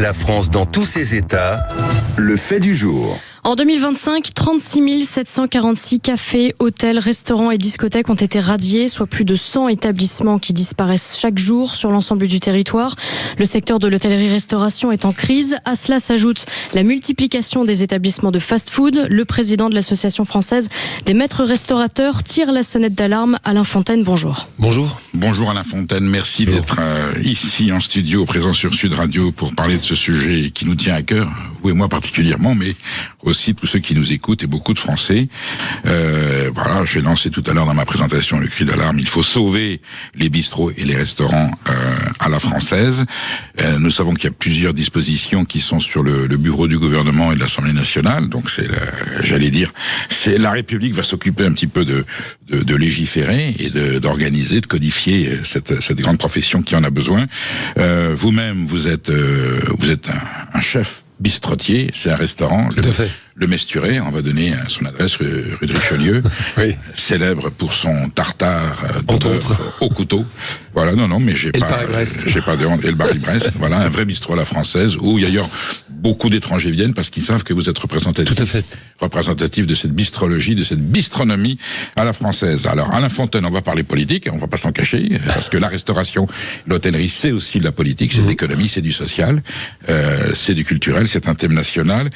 La France dans tous ses états, le fait du jour. En 2025, 36 746 cafés, hôtels, restaurants et discothèques ont été radiés, soit plus de 100 établissements qui disparaissent chaque jour sur l'ensemble du territoire. Le secteur de l'hôtellerie-restauration est en crise. À cela s'ajoute la multiplication des établissements de fast-food. Le président de l'Association française des maîtres restaurateurs tire la sonnette d'alarme. Alain Fontaine, bonjour. Bonjour. Bonjour Alain Fontaine, merci d'être ici en studio, présent sur Sud Radio pour parler de ce sujet qui nous tient à cœur, vous et moi particulièrement, mais aussi tous ceux qui nous écoutent et beaucoup de Français. Voilà, j'ai lancé tout à l'heure dans ma présentation le cri d'alarme. Il faut sauver les bistrots et les restaurants à la française. Nous savons qu'il y a plusieurs dispositions qui sont sur le bureau du gouvernement et de l'Assemblée nationale. Donc c'est la République va s'occuper un petit peu de légiférer et d'organiser, de codifier cette grande profession qui en a besoin. Vous-même, vous êtes un chef bistrotier, c'est un restaurant. Tout à fait. Le Mesturet, on va donner son adresse, rue de Richelieu, oui. Célèbre pour son tartare de bœuf au couteau. Voilà, non, mais j'ai pas de honte. Et le Paris-Brest, voilà, un vrai bistrot à la française, où d'ailleurs beaucoup d'étrangers viennent parce qu'ils savent que vous êtes représentatif. Tout à fait. Représentatif de cette bistrologie, de cette bistronomie à la française. Alors, Alain Fontaine, on va parler politique, on va pas s'en cacher, parce que la restauration, l'hôtellerie, c'est aussi de la politique, c'est de l'économie, c'est du social, c'est du culturel, c'est un thème national.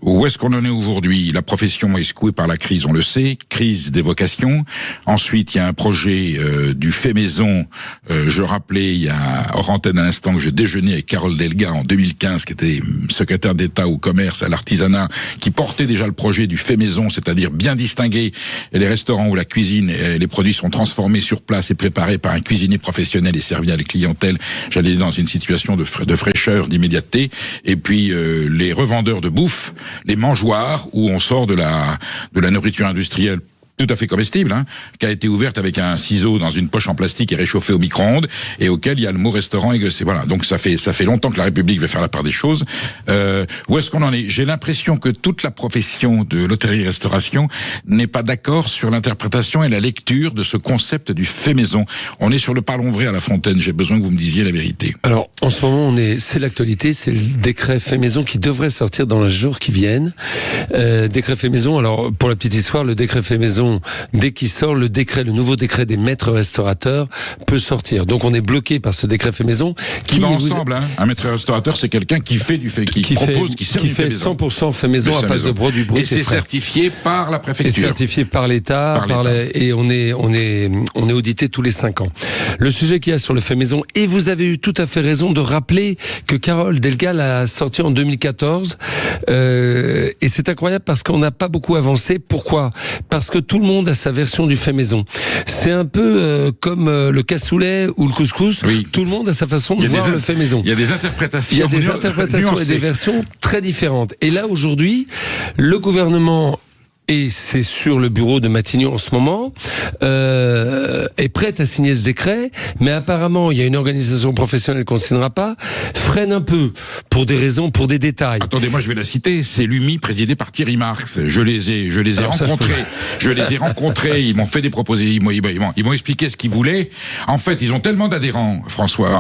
Où est-ce qu'on en est aujourd'hui? La profession est secouée par la crise, on le sait, crise des vocations. Ensuite, il y a un projet du fait maison. Je rappelais il y a hors antenne à l'instant que je déjeunais avec Carole Delga en 2015, qui était secrétaire d'État au commerce, à l'artisanat, qui portait déjà le projet du fait maison, c'est-à-dire bien distinguer les restaurants où la cuisine, les produits sont transformés sur place et préparés par un cuisinier professionnel et servis à la clientèle, j'allais dire dans une situation de fraîcheur, d'immédiateté, et puis les revendeurs de bouffe, les mangeoires où on sort de la nourriture industrielle tout à fait comestible, qui a été ouverte avec un ciseau dans une poche en plastique et réchauffée au micro-ondes, et auquel il y a le mot restaurant égossé. Voilà, donc ça fait longtemps que la République veut faire la part des choses. Où est-ce qu'on en est? J'ai l'impression que toute la profession de l'hôtellerie-restauration n'est pas d'accord sur l'interprétation et la lecture de ce concept du fait maison. On est sur le parlons vrai à la Fontaine, j'ai besoin que vous me disiez la vérité. Alors, en ce moment, c'est l'actualité, c'est le décret fait maison qui devrait sortir dans les jours qui viennent. Décret fait maison, alors pour la petite histoire, le décret fait maison, dès qu'il sort, le nouveau décret des maîtres restaurateurs peut sortir. Donc on est bloqué par ce décret fait maison. Qui va ensemble, Un maître restaurateur, c'est quelqu'un qui fait du fait, qui fait 100% fait maison à base de produits bruts. Et c'est certifié par la préfecture. Et certifié par l'État, et on est audité tous les 5 ans. Le sujet qu'il y a sur le fait maison, et vous avez eu tout à fait raison de rappeler que Carole Delga l'a sorti en 2014, et c'est incroyable parce qu'on n'a pas beaucoup avancé. Pourquoi? Parce que tout le monde a sa version du fait maison. C'est un peu comme le cassoulet ou le couscous. Oui. Tout le monde a sa façon de voir le fait maison. Il y a des interprétations. Il y a des interprétations et des versions très différentes. Et là, aujourd'hui, le gouvernement, et c'est sur le bureau de Matignon en ce moment, est prête à signer ce décret, mais apparemment, il y a une organisation professionnelle qu'on ne signera pas, freine un peu, pour des raisons, pour des détails. Attendez, moi je vais la citer, c'est l'UMI présidé par Thierry Marx. Je les ai rencontrés, ils m'ont fait des propositions, ils m'ont expliqué ce qu'ils voulaient. En fait, ils ont tellement d'adhérents,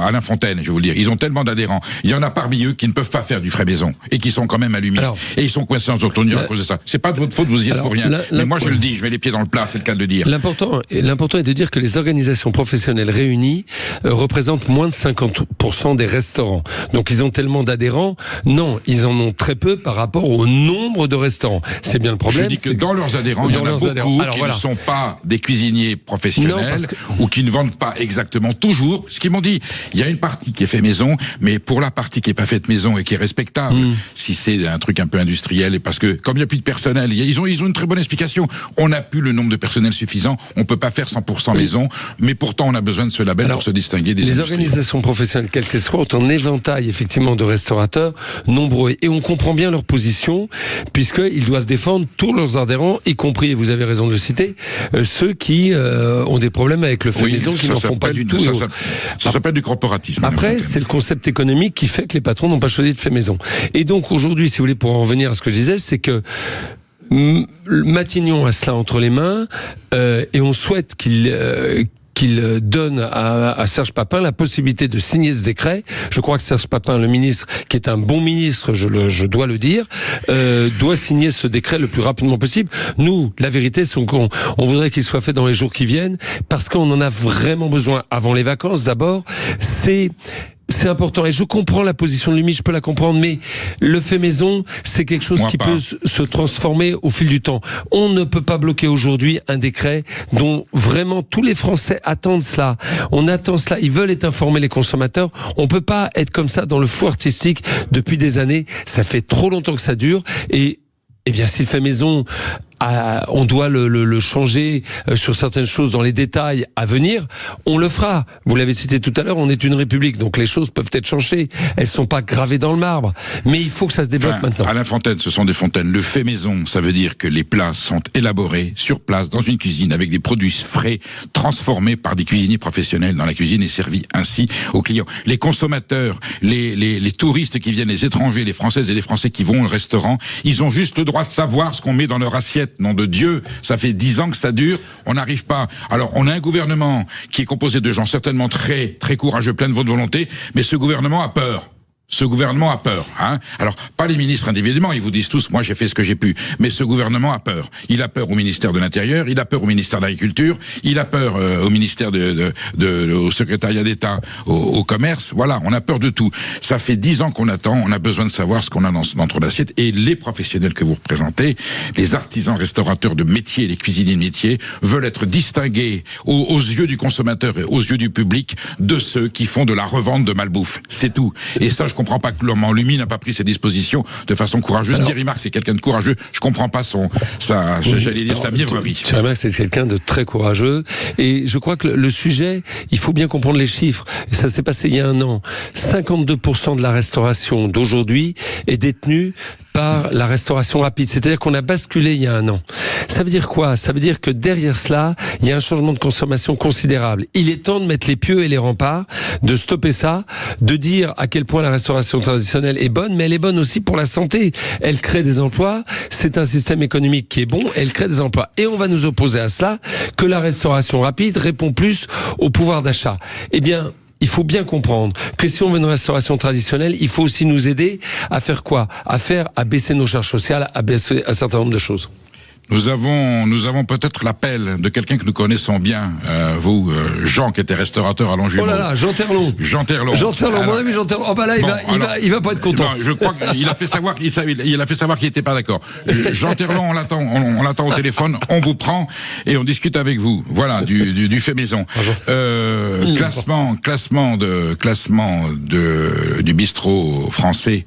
Alain Fontaine, je vais vous le dire, ils ont tellement d'adhérents, il y en a parmi eux qui ne peuvent pas faire du frais maison, et qui sont quand même à l'UMI. Et ils sont coincés en autonomie à cause de ça. C'est pas de votre faute, vous y êtes pour rien. Mais moi je le dis, je mets les pieds dans le plat, c'est le cas de le dire. L'important est de dire que les organisations professionnelles réunies représentent moins de 50% des restaurants. Donc ils ont tellement d'adhérents? Non, ils en ont très peu par rapport au nombre de restaurants. C'est bien le problème. Je dis que dans leurs adhérents, il y en a beaucoup qui ne sont pas des cuisiniers professionnels ou qui ne vendent pas exactement toujours. Ce qu'ils m'ont dit, il y a une partie qui est fait maison, mais pour la partie qui est pas faite maison et qui est respectable, si c'est un truc un peu industriel, et parce que comme il n'y a plus de personnel, ils ont une très bonne explication. On n'a plus le nombre de personnel suffisant, on peut pas faire 100% maison, mais pourtant on a besoin de ce label pour se distinguer des Les organisations professionnelles, quelles qu'elles soient, ont un éventail effectivement de restaurateurs nombreux, et on comprend bien leur position, puisqu'ils doivent défendre tous leurs adhérents, y compris, et vous avez raison de le citer, ceux qui ont des problèmes avec le fait maison, qui n'en font pas du tout. Ça s'appelle du corporatisme. Après, c'est le concept économique qui fait que les patrons n'ont pas choisi de fait maison. Et donc aujourd'hui, si vous voulez, pour en revenir à ce que je disais, c'est que Matignon a cela entre les mains, et on souhaite qu'il qu'il donne à Serge Papin la possibilité de signer ce décret. Je crois que Serge Papin, le ministre, qui est un bon ministre, je dois le dire, doit signer ce décret le plus rapidement possible. Nous, la vérité, c'est qu'on voudrait qu'il soit fait dans les jours qui viennent, parce qu'on en a vraiment besoin avant les vacances. D'abord, c'est important, et je comprends la position de l'UMI, je peux la comprendre, mais le fait maison, c'est quelque chose qui peut se transformer au fil du temps. On ne peut pas bloquer aujourd'hui un décret dont vraiment tous les Français attendent cela. On attend cela, ils veulent être informés, les consommateurs. On peut pas être comme ça dans le flou artistique depuis des années. Ça fait trop longtemps que ça dure, et bien, si le fait maison, on doit le changer sur certaines choses dans les détails à venir, on le fera. Vous l'avez cité tout à l'heure, on est une république, donc les choses peuvent être changées. Elles sont pas gravées dans le marbre. Mais il faut que ça se développe maintenant. Alain Fontaine, ce sont des fontaines. Le fait maison, ça veut dire que les plats sont élaborés sur place, dans une cuisine, avec des produits frais, transformés par des cuisiniers professionnels dans la cuisine et servis ainsi aux clients. Les consommateurs, les touristes qui viennent, les étrangers, les Françaises et les Français qui vont au restaurant, ils ont juste le droit de savoir ce qu'on met dans leur assiette. Nom de Dieu, ça fait 10 ans que ça dure, on n'arrive pas. Alors, on a un gouvernement qui est composé de gens certainement très, très courageux, plein de bonne volonté, mais ce gouvernement a peur. Ce gouvernement a peur, hein. Alors, pas les ministres individuellement, ils vous disent tous, moi j'ai fait ce que j'ai pu. Mais ce gouvernement a peur. Il a peur au ministère de l'Intérieur, il a peur au ministère de l'Agriculture, il a peur au ministère au secrétariat d'État, au commerce. Voilà, on a peur de tout. Ça fait 10 ans qu'on attend, on a besoin de savoir ce qu'on a dans notre assiette. Et les professionnels que vous représentez, les artisans restaurateurs de métier, les cuisiniers de métier, veulent être distingués aux yeux du consommateur et aux yeux du public de ceux qui font de la revente de malbouffe. C'est tout. Et ça, je comprends pas que l'UMI n'a pas pris ses dispositions de façon courageuse. Thierry Marx, c'est quelqu'un de courageux. Je comprends pas sa mièvrerie. Thierry Marx, c'est quelqu'un de très courageux. Et je crois que le sujet, il faut bien comprendre les chiffres. Et ça s'est passé il y a un an. 52% de la restauration d'aujourd'hui est détenue par la restauration rapide. C'est-à-dire qu'on a basculé il y a un an. Ça veut dire quoi? Ça veut dire que derrière cela, il y a un changement de consommation considérable. Il est temps de mettre les pieux et les remparts, de stopper ça, de dire à quel point la restauration traditionnelle est bonne, mais elle est bonne aussi pour la santé. Elle crée des emplois, c'est un système économique qui est bon, elle crée des emplois. Et on va nous opposer à cela que la restauration rapide répond plus au pouvoir d'achat. Eh bien, il faut bien comprendre que si on veut une restauration traditionnelle, il faut aussi nous aider à faire quoi? À baisser nos charges sociales, à baisser un certain nombre de choses. Nous avons peut-être l'appel de quelqu'un que nous connaissons bien, vous, Jean, qui était restaurateur à Longjumeau. Oh là là, Jean Terlon. Jean Terlon, mon ami Jean Terlon. Oh bah là, il va pas être content. Non, je crois qu'il a fait savoir qu'il était pas d'accord. Jean Terlon, on l'attend au téléphone, on vous prend et on discute avec vous. Voilà, du fait maison. Classement du bistrot français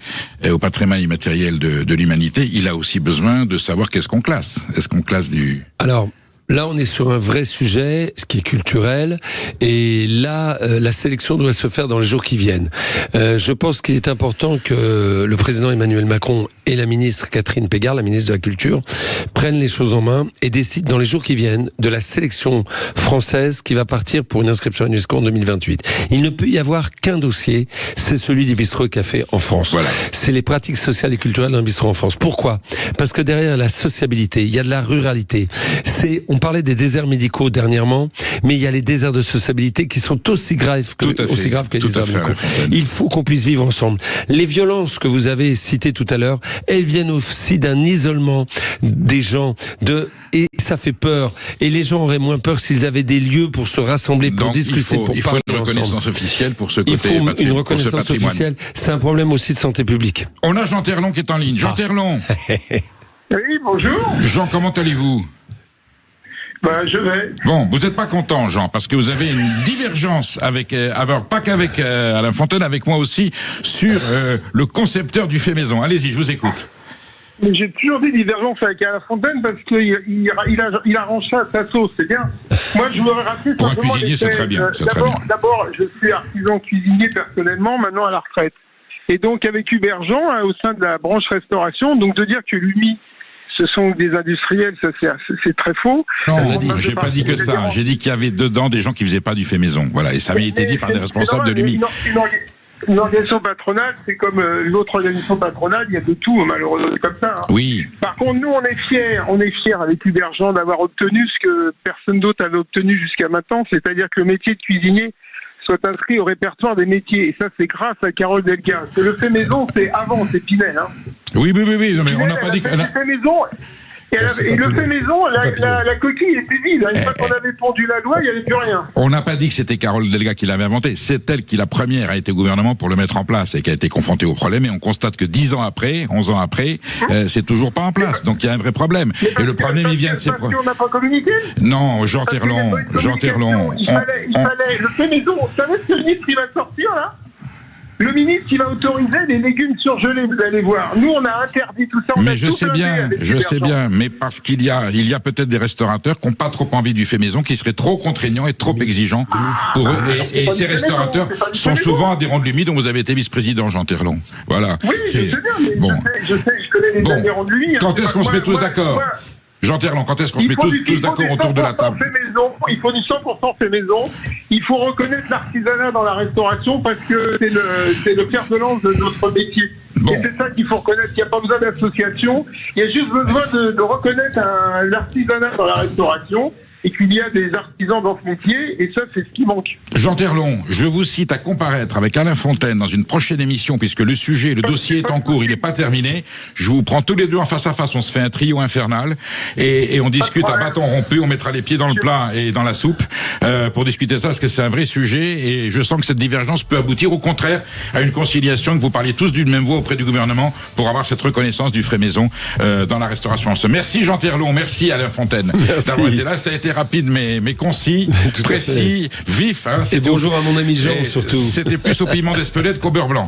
au patrimoine immatériel de l'humanité. Il a aussi besoin de savoir qu'est-ce qu'on classe. Est-ce qu'on classe du... Alors, là, on est sur un vrai sujet, ce qui est culturel, et là, la sélection doit se faire dans les jours qui viennent. Je pense qu'il est important que le président Emmanuel Macron et la ministre Catherine Pégard, la ministre de la Culture, prennent les choses en main et décident dans les jours qui viennent de la sélection française qui va partir pour une inscription à l'UNESCO en 2028. Il ne peut y avoir qu'un dossier, c'est celui du bistrot et café en France. Voilà. C'est les pratiques sociales et culturelles d'un bistrot en France. Pourquoi? Parce que derrière la sociabilité, il y a de la ruralité. On parlait des déserts médicaux dernièrement, mais il y a les déserts de sociabilité qui sont aussi graves que les déserts médicaux. Il faut qu'on puisse vivre ensemble. Les violences que vous avez citées tout à l'heure, elles viennent aussi d'un isolement des gens, et ça fait peur. Et les gens auraient moins peur s'ils avaient des lieux pour se rassembler, pour discuter, pour parler ensemble. Il faut une reconnaissance officielle pour ce côté. Il faut une reconnaissance officielle. C'est un problème aussi de santé publique. On a Jean Terlon qui est en ligne. Jean Terlon. Oui, bonjour. Jean, comment allez-vous? Je vais. Bon, vous n'êtes pas content, Jean, parce que vous avez une divergence pas qu'avec Alain Fontaine, avec moi aussi, sur le concepteur du fait maison. Allez-y, je vous écoute. Mais j'ai toujours des divergences avec Alain Fontaine parce qu'il arrange ça à sa sauce, c'est bien. Moi, je voudrais rappeler pour un cuisinier, c'est très bien. D'abord, je suis artisan cuisinier personnellement, maintenant à la retraite. Et donc, avec Hubert Jean, au sein de la branche restauration, donc de dire que l'UMI, ce sont des industriels, ça c'est très faux. Non, j'ai pas dit que ça. J'ai dit qu'il y avait dedans des gens qui faisaient pas du fait maison. Voilà, et ça avait été dit par des responsables de l'UMI. Une organisation patronale, c'est comme une autre organisation patronale, il y a de tout, malheureusement, c'est comme ça. Hein. Oui. Par contre, nous, on est fiers avec Hubert Jean d'avoir obtenu ce que personne d'autre avait obtenu jusqu'à maintenant, c'est-à-dire que le métier de cuisinier soit inscrit au répertoire des métiers. Et ça, c'est grâce à Carole Delga. Parce que le fait maison, c'est avant, c'est Pinel. Hein. Oui. Non, mais Pinel, on n'a pas dit que... Le fait maison... Et le fait maison, la coquille était vide. Une fois qu'on avait pondu la loi, il n'y avait plus rien. On n'a pas dit que c'était Carole Delga qui l'avait inventé. C'est elle qui, la première, a été au gouvernement pour le mettre en place et qui a été confrontée au problème. Et on constate que 10 ans après, 11 ans après, c'est toujours pas en place. Donc il y a un vrai problème. Et le problème, il vient de ces problèmes. Parce qu'on n'a pas communiqué. Non, Jean Terlon. Il fallait. Le fait maison, vous savez ce que le ministre il va sortir là? Le ministre, il va autoriser les légumes surgelés, vous allez voir. Nous, on a interdit tout ça. Mais je sais bien, mais parce qu'il y a peut-être des restaurateurs qui n'ont pas trop envie du fait maison, qui seraient trop contraignants et trop exigeants pour eux. Et ces restaurateurs sont souvent adhérents de l'UMI, dont vous avez été vice-président, Jean Terlon. Voilà. Oui, je sais bien, mais bon. je connais les adhérents de l'UMI. Quand est-ce qu'on se met tous d'accord? Jean Terlon, quand est-ce qu'on se met tous d'accord autour de la table? Il faut du 100% fait maison. Il faut reconnaître l'artisanat dans la restauration parce que c'est le fer de lance de notre métier. Bon. Et c'est ça qu'il faut reconnaître. Il n'y a pas besoin d'association. Il y a juste besoin de reconnaître l'artisanat dans la restauration. Et qu'il y a des artisans dans ce métier, et ça, c'est ce qui manque. Jean Terlon, je vous cite à comparaître avec Alain Fontaine dans une prochaine émission, puisque le dossier est en cours, il n'est pas terminé. Je vous prends tous les deux en face à face, on se fait un trio infernal, et on discute à bâton rompu, on mettra les pieds dans le plat et dans la soupe, pour discuter de ça, parce que c'est un vrai sujet, et je sens que cette divergence peut aboutir, au contraire, à une conciliation, que vous parliez tous d'une même voix auprès du gouvernement, pour avoir cette reconnaissance du frais maison, dans la restauration. Merci Jean Terlon, merci Alain Fontaine d'avoir été là, ça a été rapide mais concis, précis, vif. Hein, et bonjour à mon ami Jean surtout. C'était plus au piment d'Espelette qu'au beurre blanc.